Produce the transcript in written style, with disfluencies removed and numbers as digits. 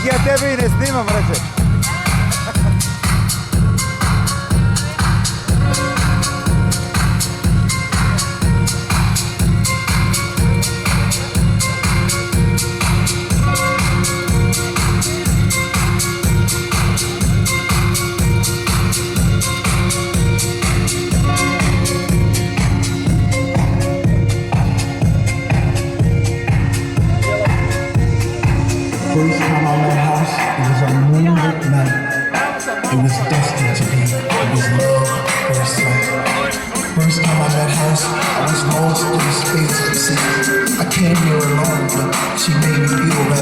ja tebe i ne snimam, reče. First time I met house, it was a moonlit night. It was destined to be. It was love at first sight. First time I met house, I was lost in the space of the sea. I came here alone, but she made me feel that.